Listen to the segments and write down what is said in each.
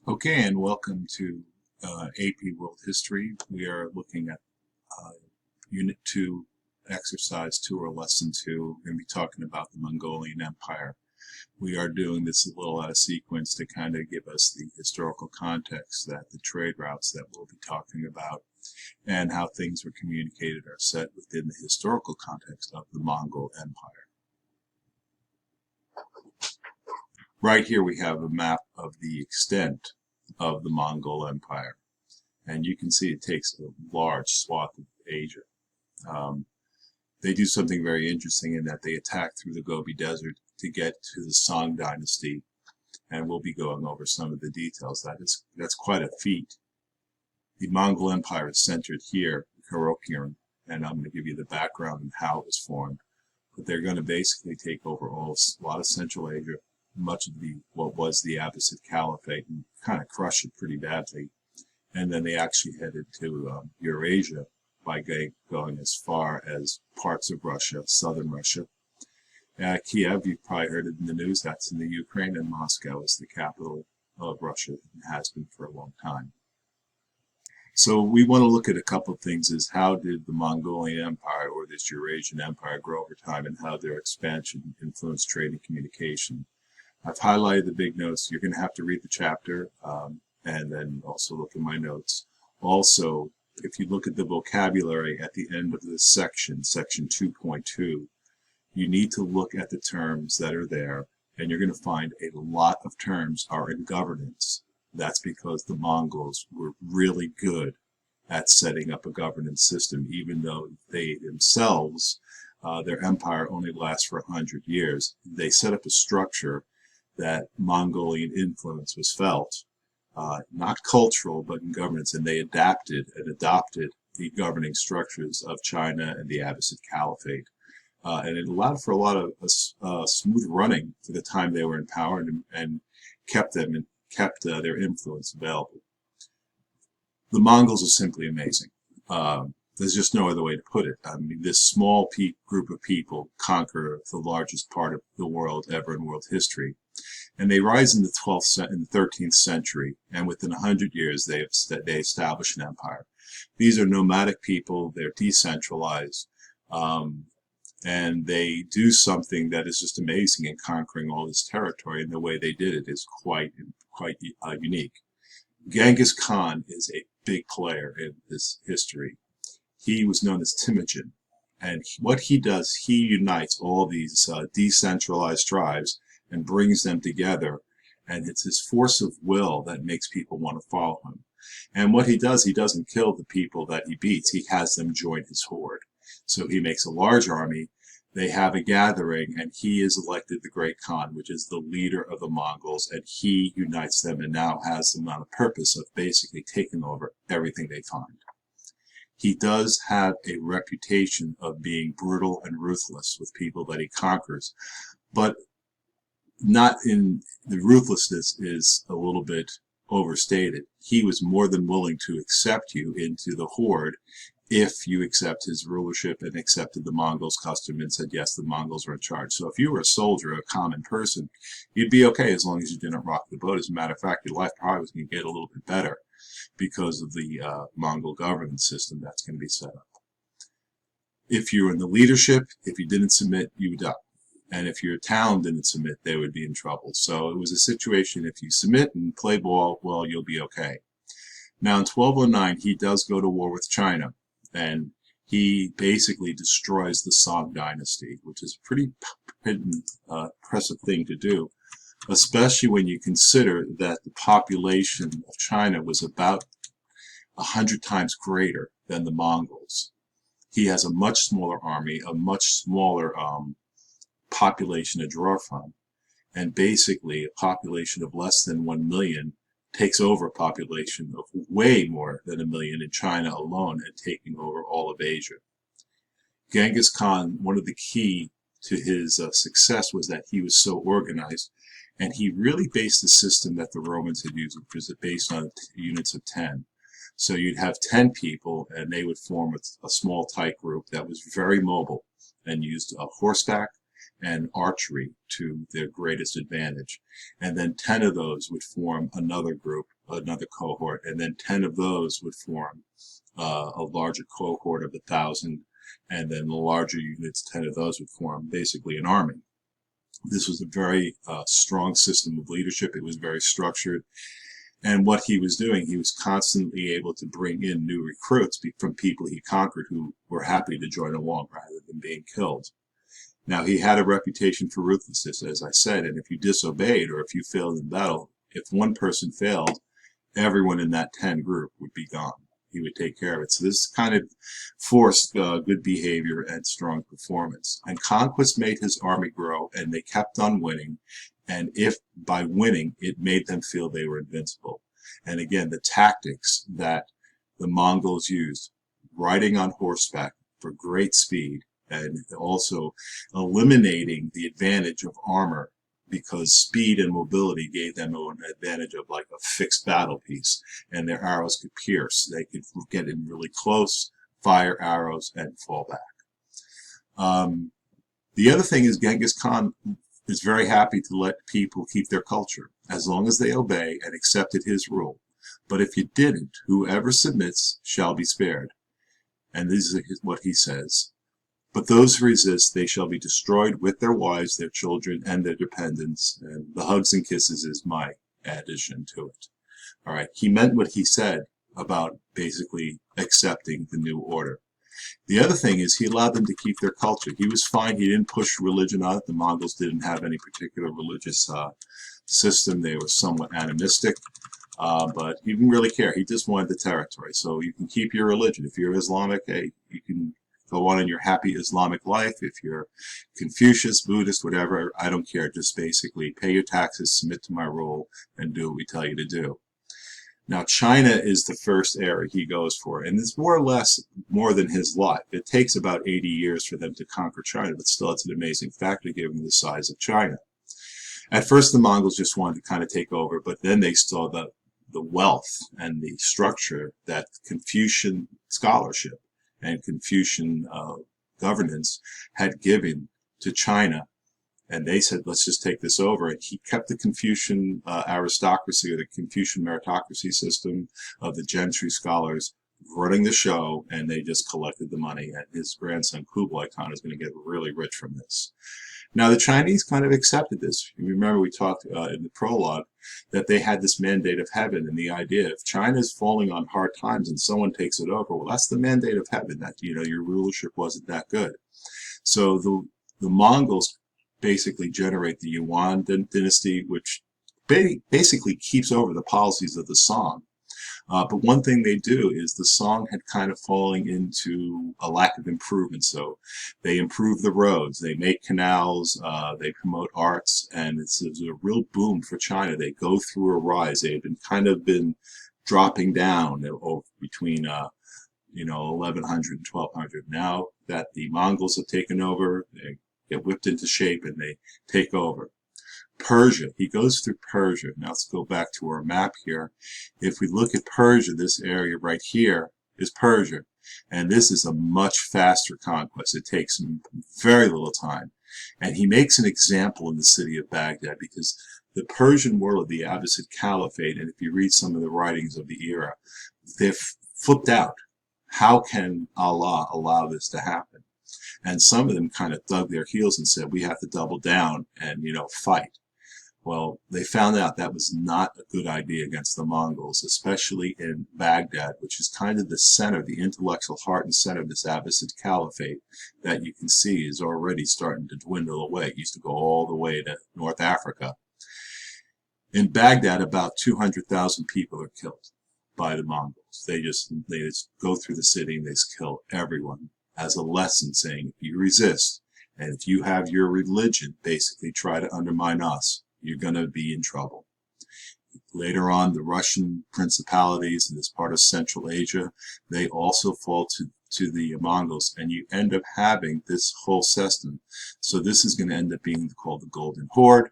Okay, and welcome to AP World History. We are looking at Unit 2, Exercise 2 or Lesson 2. We're going to be talking about the Mongolian Empire. We are doing this a little out of sequence to kind of give us the historical context that the trade routes that we'll be talking about and how things were communicated are set within the historical context of the Mongol Empire. Right here we have a map of the extent of the Mongol Empire. And you can see it takes a large swath of Asia. They do something very interesting in that they attack through the Gobi Desert to get to the Song Dynasty, and we'll be going over some of the details. That's quite a feat. The Mongol Empire is centered here, Karakorum, and I'm going to give you the background and how it was formed. But they're going to basically take over a lot of Central Asia, much of what was the Abbasid Caliphate, and kind of crush it pretty badly. And then they actually headed to Eurasia by going as far as parts of Russia, southern Russia. Kiev, you've probably heard it in the news, that's in the Ukraine, and Moscow is the capital of Russia and has been for a long time. So we want to look at a couple of things: is how did the Mongolian Empire or this Eurasian Empire grow over time, and how their expansion influenced trade and communication. I've highlighted the big notes. You're going to have to read the chapter and then also look at my notes. Also, if you look at the vocabulary at the end of this section, section 2.2, you need to look at the terms that are there, and you're going to find a lot of terms are in governance. That's because the Mongols were really good at setting up a governance system, even though they themselves, their empire only lasts for 100 years. They set up a structure that Mongolian influence was felt, not cultural, but in governance, and they adapted and adopted the governing structures of China and the Abbasid Caliphate. And it allowed for a lot of smooth running for the time they were in power, and kept their influence available. The Mongols are simply amazing. There's just no other way to put it. I mean, this small group of people conquer the largest part of the world ever in world history. And they rise in the 13th century, and within 100 years they establish an empire. These are nomadic people, they're decentralized, and they do something that is just amazing in conquering all this territory, and the way they did it is quite unique. Genghis Khan is a big player in this history. He was known as Temujin, and what he does, he unites all these decentralized tribes and brings them together, and it's his force of will that makes people want to follow him. And what he does, he doesn't kill the people that he beats, he has them join his horde. So he makes a large army, they have a gathering, and he is elected the Great Khan, which is the leader of the Mongols, and he unites them and now has them on a purpose of basically taking over everything they find. He does have a reputation of being brutal and ruthless with people that he conquers, but not in the ruthlessness is a little bit overstated. He was more than willing to accept you into the horde if you accept his rulership and accepted the Mongols' custom and said, yes, the Mongols are in charge. So if you were a soldier, a common person, you'd be okay as long as you didn't rock the boat. As a matter of fact, your life probably was going to get a little bit better because of the Mongol governance system that's going to be set up. If you were in the leadership, if you didn't submit, you would die. And if your town didn't submit, they would be in trouble. So it was a situation, if you submit and play ball, well, you'll be okay. Now in 1209, he does go to war with China, and he basically destroys the Song Dynasty, which is a pretty impressive thing to do, especially when you consider that the population of China was about 100 times greater than the Mongols. He has a much smaller army, a much smaller population to draw from, and basically a population of less than 1 million takes over a population of way more than 1 million in China alone, and taking over all of Asia. Genghis Khan, one of the key to his success was that he was so organized, and he really based the system that the Romans had used, which was based on units of 10. So you'd have 10 people, and they would form a small tight group that was very mobile and used horseback and archery to their greatest advantage. And then 10 of those would form another group, another cohort, and then 10 of those would form a larger cohort of 1,000, and then the larger units, 10 of those would form basically an army. This was a very strong system of leadership. It was very structured. And what he was doing, he was constantly able to bring in new recruits from people he conquered who were happy to join along rather than being killed. Now, he had a reputation for ruthlessness, as I said, and if you disobeyed or if you failed in battle, if one person failed, everyone in that 10 group would be gone. He would take care of it. So this kind of forced good behavior and strong performance. And conquest made his army grow, and they kept on winning. And if by winning, it made them feel they were invincible. And again, the tactics that the Mongols used, riding on horseback for great speed, and also eliminating the advantage of armor, because speed and mobility gave them an advantage of like a fixed battle piece, and their arrows could pierce. They could get in really close, fire arrows, and fall back. The other thing is Genghis Khan is very happy to let people keep their culture, as long as they obey and accepted his rule. But if you didn't, whoever submits shall be spared. And this is what he says. But those who resist, they shall be destroyed with their wives, their children, and their dependents. And the hugs and kisses is my addition to it. All right. He meant what he said about basically accepting the new order. The other thing is he allowed them to keep their culture. He was fine. He didn't push religion on it. The Mongols didn't have any particular religious system. They were somewhat animistic, but he didn't really care. He just wanted the territory. So you can keep your religion. If you're Islamic, hey, you can go on in your happy Islamic life. If you're Confucius, Buddhist, whatever, I don't care. Just basically pay your taxes, submit to my rule, and do what we tell you to do. Now, China is the first area he goes for, and it's more or less more than his life. It takes about 80 years for them to conquer China, but still it's an amazing factor given the size of China. At first, the Mongols just wanted to kind of take over, but then they saw the wealth and the structure that Confucian scholarship and Confucian governance had given to China. And they said, let's just take this over. And he kept the Confucian aristocracy, or the Confucian meritocracy system of the gentry scholars running the show, and they just collected the money. And his grandson, Kublai Khan, is going to get really rich from this. Now, the Chinese kind of accepted this. You remember we talked in the prologue that they had this mandate of heaven, and the idea if China is falling on hard times and someone takes it over, well, that's the mandate of heaven, that, you know, your rulership wasn't that good. So the Mongols basically generate the Yuan dynasty, which basically keeps over the policies of the Song. But one thing they do is the Song had kind of falling into a lack of improvement. So they improve the roads, they make canals, they promote arts, and it's a real boom for China. They go through a rise. They had been dropping down between 1100 and 1200. Now that the Mongols have taken over, they get whipped into shape and they take over. Persia, he goes through Persia. Now let's go back to our map here. If we look at Persia, this area right here is Persia. And this is a much faster conquest. It takes him very little time. And he makes an example in the city of Baghdad, because the Persian world, the Abbasid Caliphate, and if you read some of the writings of the era, they're flipped out. How can Allah allow this to happen? And some of them kind of dug their heels and said, we have to double down and, fight. Well, they found out that was not a good idea against the Mongols, especially in Baghdad, which is kind of the center, the intellectual heart and center of this Abbasid Caliphate that you can see is already starting to dwindle away. It used to go all the way to North Africa. In Baghdad, about 200,000 people are killed by the Mongols. They just go through the city and they just kill everyone, as a lesson saying, if you resist, and if you have your religion basically try to undermine us, you're going to be in trouble. Later on, the Russian principalities in this part of Central Asia, they also fall to the Mongols, and you end up having this whole system. So this is going to end up being called the Golden Horde,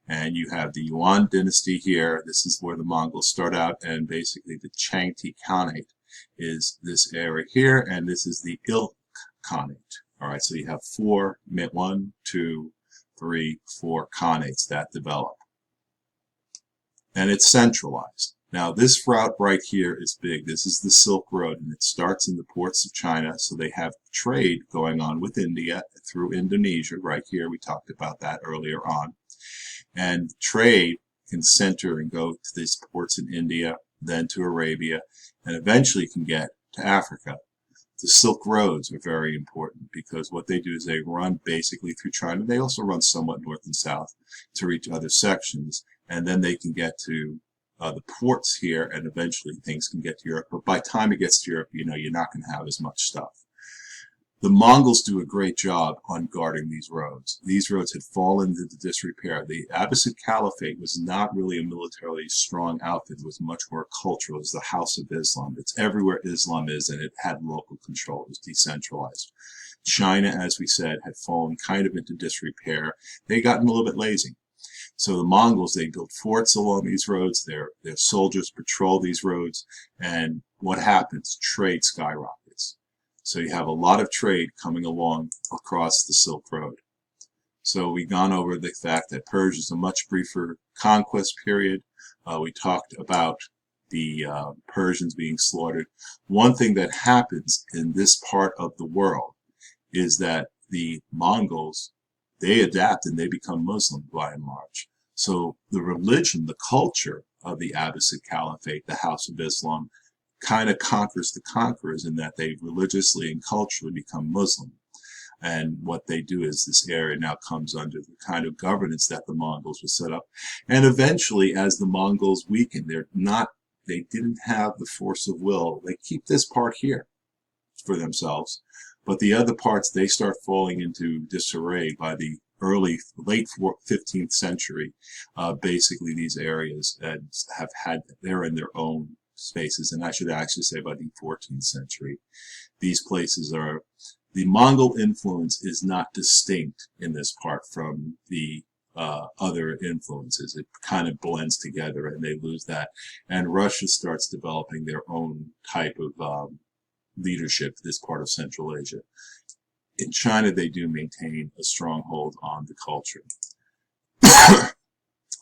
and you have the Yuan dynasty here. This is where the Mongols start out, and basically the Changti Khanate is this area here, and this is the Ilk Khanate. All right, so you have 4, 1, 2, 3, 4 khanates that develop. And it's centralized. Now this route right here is big. This is the Silk Road, and it starts in the ports of China. So they have trade going on with India through Indonesia right here. We talked about that earlier on. And trade can center and go to these ports in India, then to Arabia, and eventually can get to Africa. The Silk Roads are very important because what they do is they run basically through China. They also run somewhat north and south to reach other sections, and then they can get to the ports here, and eventually things can get to Europe. But by the time it gets to Europe, you know, you're not going to have as much stuff. The Mongols do a great job on guarding these roads. These roads had fallen into disrepair. The Abbasid Caliphate was not really a militarily strong outfit. It was much more cultural. It was the House of Islam. It's everywhere Islam is, and it had local control. It was decentralized. China, as we said, had fallen kind of into disrepair. They got a little bit lazy. So the Mongols, they built forts along these roads. Their soldiers patrol these roads. And what happens? Trade skyrockets. So you have a lot of trade coming along across the Silk Road. So we've gone over the fact that Persia is a much briefer conquest period. We talked about the Persians being slaughtered. One thing that happens in this part of the world is that the Mongols, they adapt and they become Muslim by and large. So the religion, the culture of the Abbasid Caliphate, the House of Islam, kind of conquers the conquerors in that they religiously and culturally become Muslim. And what they do is this area now comes under the kind of governance that the Mongols would set up. And eventually, as the Mongols weaken, they didn't have the force of will. They keep this part here for themselves. But the other parts, they start falling into disarray by the late 15th century. Basically, these areas they're in their own spaces, and I should actually say by the 14th century. These places the Mongol influence is not distinct in this part from the other influences. It kind of blends together, and they lose that. And Russia starts developing their own type of leadership, this part of Central Asia. In China, they do maintain a stronghold on the culture.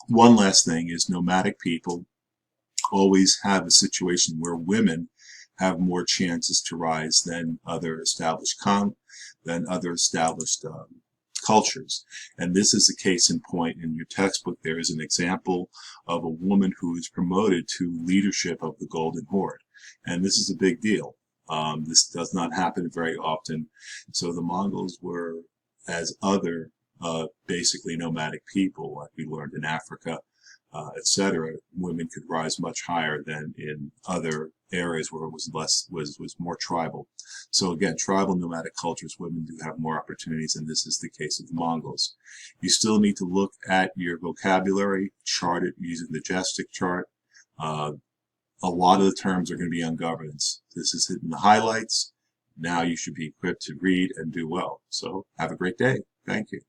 One last thing is nomadic people always have a situation where women have more chances to rise than other established cultures. And this is a case in point. In your textbook, there is an example of a woman who is promoted to leadership of the Golden Horde. And this is a big deal. This does not happen very often. So the Mongols were, as other basically nomadic people, like we learned in Africa, etc., women could rise much higher than in other areas where it was more tribal. So again, tribal nomadic cultures, women do have more opportunities, and this is the case of the Mongols. You still need to look at your vocabulary, chart it using the gestic chart. A lot of the terms are going to be on governance. This is hitting the highlights. Now you should be equipped to read and do well. So have a great day. Thank you.